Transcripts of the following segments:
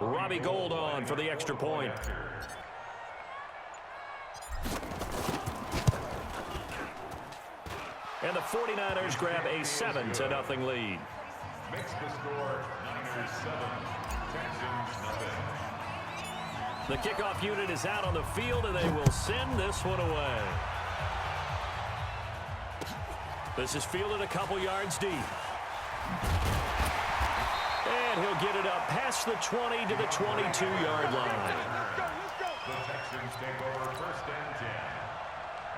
Robbie Gould on for the extra point. And the 49ers grab a 7-0 lead. Makes the score Niners 7, Texans nothing. The kickoff unit is out on the field, and they will send this one away. This is fielded a couple yards deep. And he'll get it up past the 20 to the 22-yard line. The Texans take over 1st and 10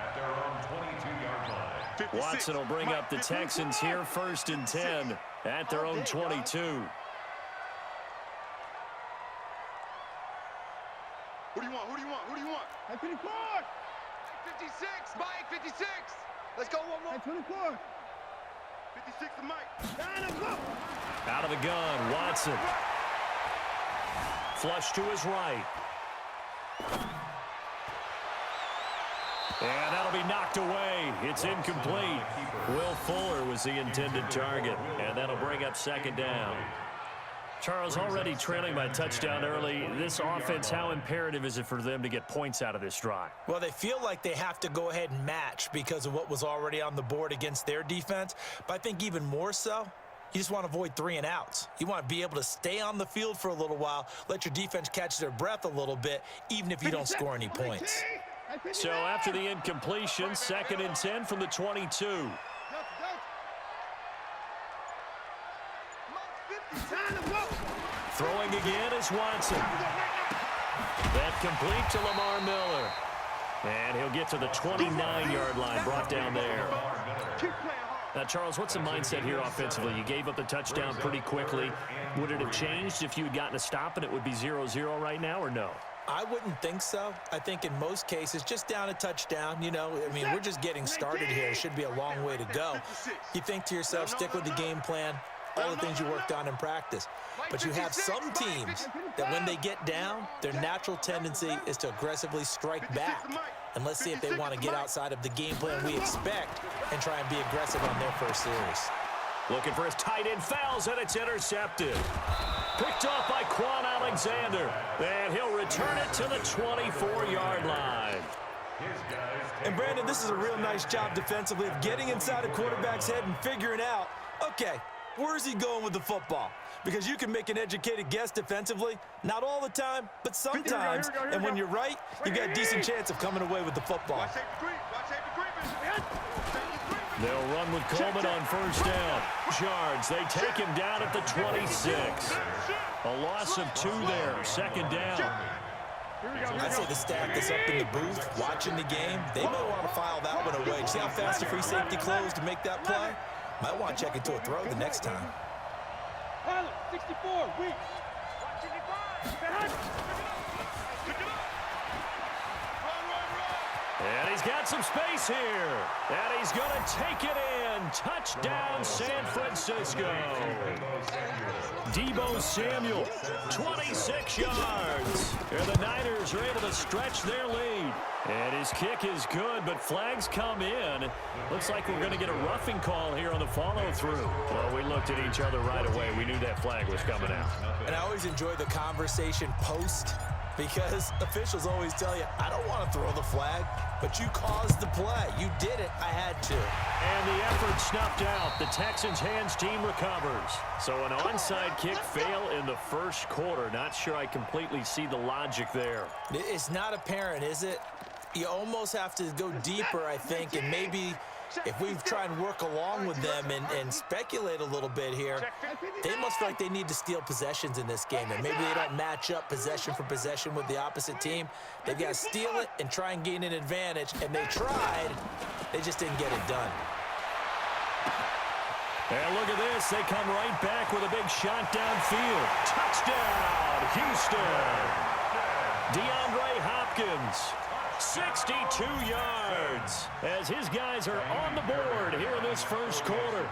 at their own 22-yard line. Watson will bring up the Texans here 1st and 10 at their own 22. Who do you want? Who do you want? Who do you want? At 24. 56. Mike, 56. Let's go one more. At 24. 56 to Mike. Down and go. Out of the gun, Watson. Flush to his right. And that'll be knocked away. It's incomplete. Will Fuller was the intended target, and that'll bring up 2nd down. Charles, already trailing by touchdown early. This offense, how imperative is it for them to get points out of this drive? Well, they feel like they have to go ahead and match because of what was already on the board against their defense. But I think even more so, you just want to avoid 3 and outs. You want to be able to stay on the field for a little while, let your defense catch their breath a little bit, even if you don't score any points. So after the incompletion, 2nd and 10 from the 22. Throwing again is Watson. That complete to Lamar Miller. And he'll get to the 29-yard line, brought down there. Now, Charles, what's the mindset here offensively? You gave up the touchdown pretty quickly. Would it have changed if you had gotten a stop and it would be 0-0 right now, or no? I wouldn't think so. I think in most cases, just down a touchdown, you know, I mean, we're just getting started here. It should be a long way to go. You think to yourself, stick with the game plan, all the things you worked on in practice. But you have some teams that when they get down, their natural tendency is to aggressively strike back. And let's see if they want to get outside of the game plan we expect and try and be aggressive on their first series. Looking for his tight end, fouls, and it's intercepted. Picked off by Quan Alexander. And he'll return it to the 24-yard line. And, Brandon, this is a real nice job defensively of getting inside a quarterback's head and figuring out, okay, where's he going with the football? Because you can make an educated guess defensively, not all the time, but sometimes. And when you're right, you've got a decent chance of coming away with the football. They'll run with Coleman on 1st down. Yards, they take him down at the 26. A loss of 2 there, 2nd down. I'd say the staff that's up in the booth watching the game, they may want to file that one away. See how fast the free safety closed to make that play? Might want to check into a throw the next time. 64, weak. And he's got some space here. And he's going to take it in. Touchdown, San Francisco. Deebo Samuel, 26 yards. And the Niners are able to stretch their lead. And his kick is good, but flags come in. Looks like we're going to get a roughing call here on the follow-through. Well, we looked at each other right away. We knew that flag was coming out. And I always enjoy the conversation post, because officials always tell you, I don't want to throw the flag, but you caused the play. You did it. I had to. And the effort snuffed out. The Texans' hands team recovers. So an onside kick fail in the 1st quarter. Not sure I completely see the logic there. It's not apparent, is it? You almost have to go deeper, I think, and maybe if we try and work along with them and speculate a little bit here, they must feel like they need to steal possessions in this game, and maybe they don't match up possession for possession with the opposite team. They've got to steal it and try and gain an advantage, and they tried. They just didn't get it done. And look at this. They come right back with a big shot downfield. Touchdown, Houston. DeAndre Hopkins. 62 yards as his guys are on the board here in this 1st quarter.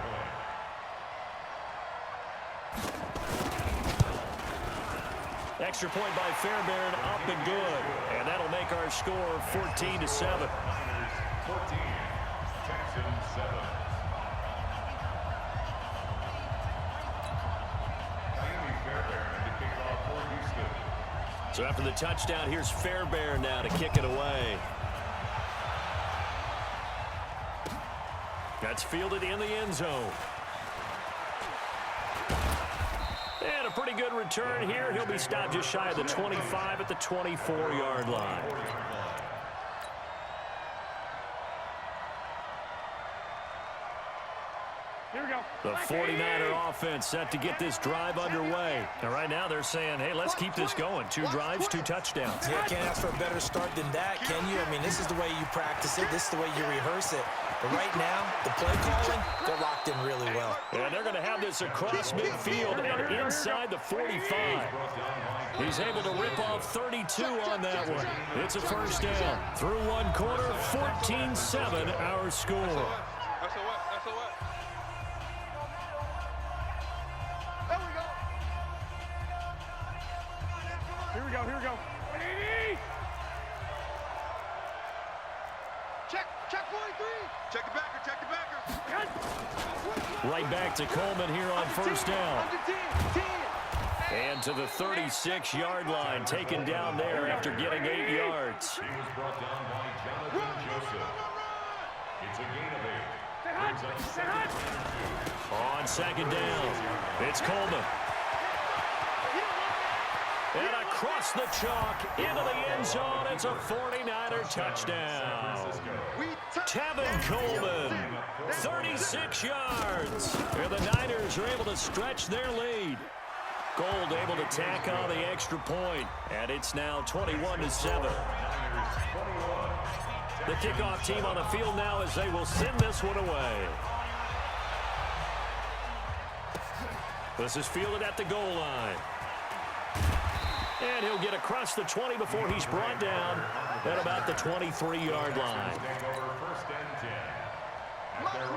Extra point by Fairbairn, up and good. And that'll make our score 14-7. 14, Texans 7. Fairbairn to kick off for Houston. So after the touchdown, here's Fairbairn now to kick it away. That's fielded in the end zone. And a pretty good return here. He'll be stopped just shy of the 25 at the 24-yard line. Here we go. The 49er offense set to get this drive underway. And right now they're saying, hey, let's keep this going. 2 drives, 2 touchdowns. Yeah, can't ask for a better start than that, can you? I mean, this is the way you practice it. This is the way you rehearse it. But right now, the play calling, they're locked in really well. And they're going to have this across midfield and inside the 45. He's able to rip off 32 on that one. It's a first down. Through one quarter, 14-7 our score. That's a what? That's a what? There we go. Here we go. Here we go. Check 43. Check the backer. Check the backer. Right back to Coleman here on first down. And to the 36-yard line, taken down there after getting 8 yards. He was brought down by Jonathan Joseph. It's a gain of 8. Brings up second and 2. On second down, it's Coleman. And across the chalk, into the end zone, it's a 49er touchdown. Tevin Coleman, 36 yards. And the Niners are able to stretch their lead. Gold able to tack on the extra point, and it's now 21-7. The kickoff team on the field now as they will send this one away. This is fielded at the goal line. And he'll get across the 20 before he's brought down at about the 23-yard line.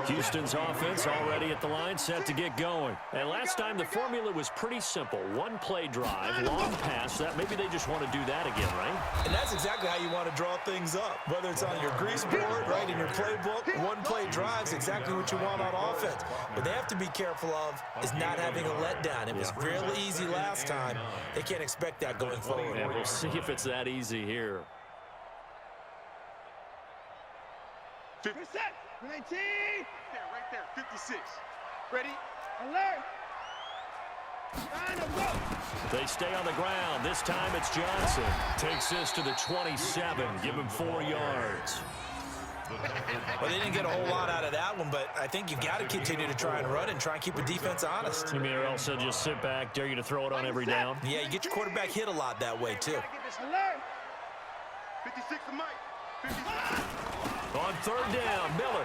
Houston's offense already at the line, set to get going. And last time the formula was pretty simple. One play drive, long pass. That maybe they just want to do that again, right? And that's exactly how you want to draw things up. Whether it's on your grease board, right, in your playbook, one play drive's exactly what you want on offense. What they have to be careful of is not having a letdown. It was real easy last time. They can't expect that going forward. And we'll see if it's that easy here. 50. 19. Right there. 56. Ready? Alert. They stay on the ground. This time it's Johnson. Takes this to the 27. Give him 4 yards. Well, they didn't get a whole lot out of that one, but I think you've got to continue to try and run and try and keep the defense honest. You mean or else they'll just sit back, dare you to throw it on every down? Yeah, you get your quarterback hit a lot that way, too. Alert. 56 to Mike. 56. On third down, Miller.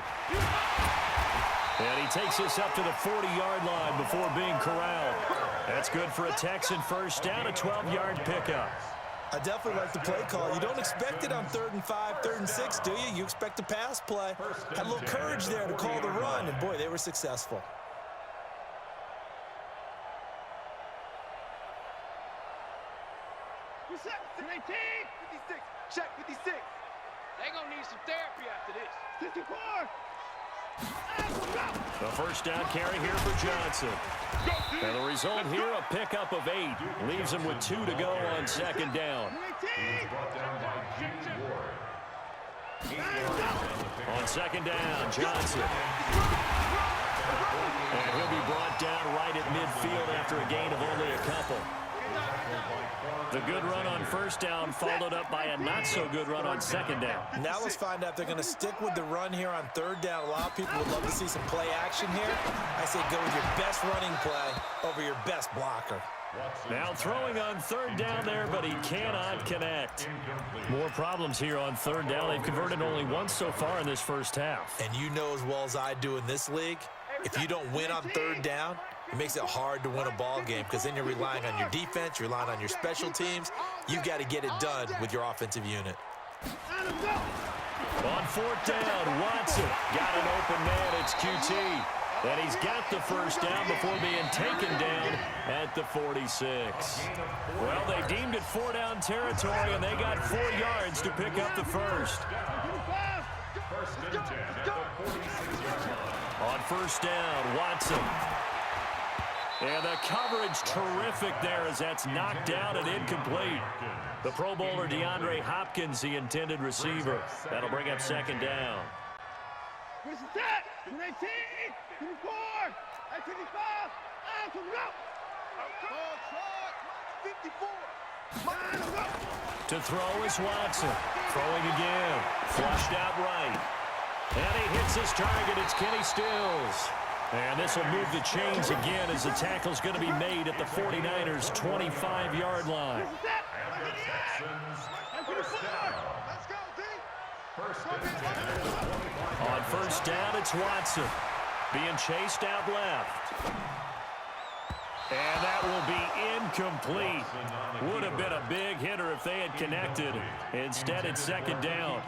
And he takes this up to the 40-yard line before being corralled. That's good for a Texan first down, a 12-yard pickup. I definitely like the play call. You don't expect it on 3rd and 5, 3rd and 6, do you? You expect a pass play. Had a little courage there to call the run, and boy, they were successful. What's up? 19. 56. Check 56. They're going to need some therapy after this. 54. The first down carry here for Johnson. And the result here, a pickup of 8. Leaves him with 2 to go on second down. On second down, Johnson. And he'll be brought down right at midfield after a gain of only a couple. The good run on first down followed up by a not-so-good run on second down. Now let's find out if they're going to stick with the run here on third down. A lot of people would love to see some play action here. I say go with your best running play over your best blocker. Now throwing on third down there, but he cannot connect. More problems here on third down. They've converted only once so far in this first half. And you know as well as I do in this league, if you don't win on third down, it makes it hard to win a ball game because then you're relying on your defense, you're relying on your special teams. You've got to get it done with your offensive unit. On fourth down, Watson got an open man. It's QT. And he's got the first down before being taken down at the 46. Well, they deemed it 4-down territory, and they got 4 yards to pick up the first. On first down, Watson. And the coverage terrific there as that's knocked down and incomplete. The Pro Bowler DeAndre Hopkins, the intended receiver. That'll bring up second down. Where's the set? 19, 24, 25, go! 54. To throw is Watson. Throwing again. Flushed out right. And he hits his target. It's Kenny Stills. And this will move the chains again as the tackle's going to be made at the 49ers' 25-yard line. On first down, it's Watson. Being chased out left. And that will be incomplete. Would have been a big hitter if they had connected. Instead, it's second down.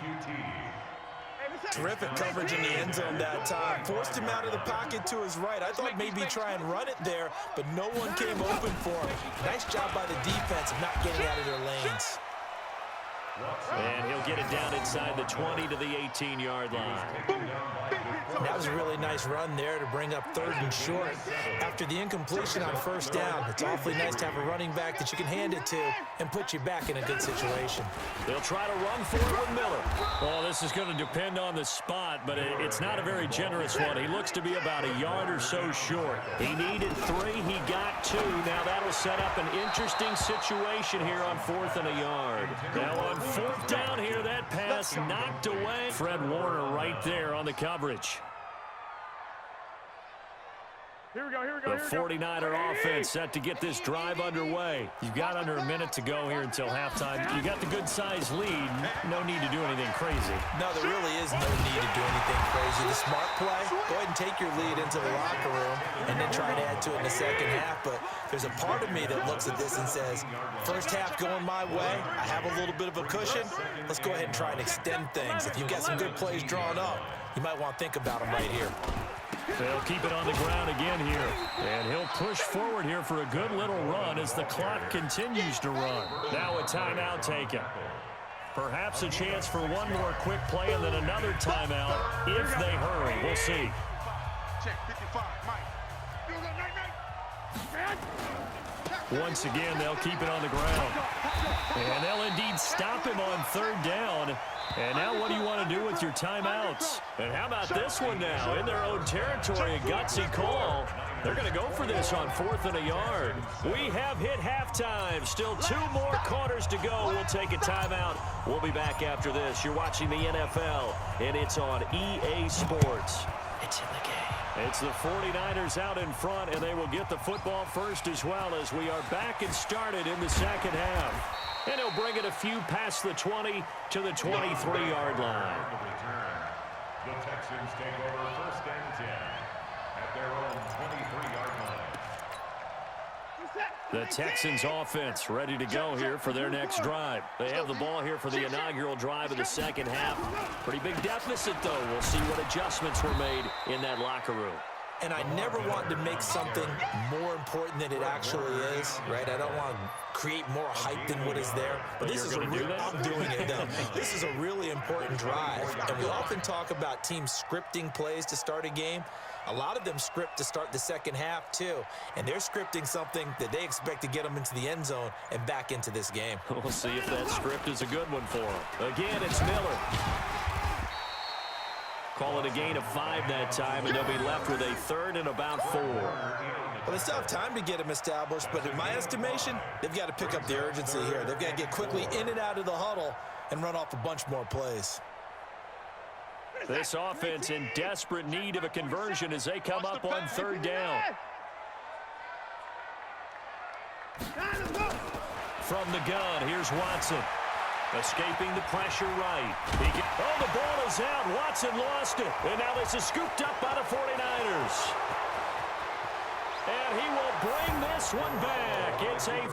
Terrific coverage in the end zone that time. Forced him out of the pocket to his right. I thought maybe try and run it there, but no one came open for him. Nice job by the defense of not getting out of their lanes. And he'll get it down inside the 20 to the 18-yard line. That was a really nice run there to bring up third and short. After the incompletion on first down, it's awfully nice to have a running back that you can hand it to and put you back in a good situation. They'll try to run for it with Miller. Well, this is going to depend on the spot, but it's not a very generous one. He looks to be about a yard or so short. He needed 3. He got 2. Now that'll set up an interesting situation here on 4th and a yard. Now on 4th down here, that pass knocked away. Fred Warner right there on the coverage. Here we go. The 49er offense set to get this drive underway. You've got under a minute to go here until halftime. You got the good-sized lead. No need to do anything crazy. No, there really is no need to do anything crazy. The smart play, go ahead and take your lead into the locker room and then try to add to it in the second half. But there's a part of me that looks at this and says, first half going my way, I have a little bit of a cushion. Let's go ahead and try and extend things. If you've got some good plays drawn up, you might want to think about them right here. They'll keep it on the ground again here. And he'll push forward here for a good little run as the clock continues to run. Now a timeout taken. Perhaps a chance for one more quick play and then another timeout if they hurry. We'll see. Check 55, Mike. Once again, they'll keep it on the ground. And they'll indeed stop him on third down. And now what do you want to do with your timeouts? And how about this one now? In their own territory, a gutsy call. They're going to go for this on 4th and a yard. We have hit halftime. Still 2 more quarters to go. We'll take a timeout. We'll be back after this. You're watching the NFL, and it's on EA Sports. It's in the game. It's the 49ers out in front, and they will get the football first as well as we are back and started in the second half. And he'll bring it a few past the 20 to the 23-yard line. The Texans take over first and 10 at their own 23-yard line. The Texans offense ready to go here for their next drive. They have the ball here for the inaugural drive of the second half. Pretty big deficit, though. We'll see what adjustments were made in that locker room. And I never want to make something more important than it actually is, right? I don't want to create more hype than what is there. But this is I'm doing it, though. This is a really important drive. And we often talk about teams scripting plays to start a game. A lot of them script to start the second half, too. And they're scripting something that they expect to get them into the end zone and back into this game. We'll see if that script is a good one for them. Again, it's Miller. Call it a gain of 5 that time, and they'll be left with a 3rd and about 4. Well, they still have time to get them established, but in my estimation, they've got to pick up the urgency here. They've got to get quickly in and out of the huddle and run off a bunch more plays. This offense in desperate need of a conversion as they come up on 3rd down. From the gun, here's Watson. Escaping the pressure right. Oh, the ball is out. Watson lost it. And now this is scooped up by the 49ers. And he will bring this one back. It's a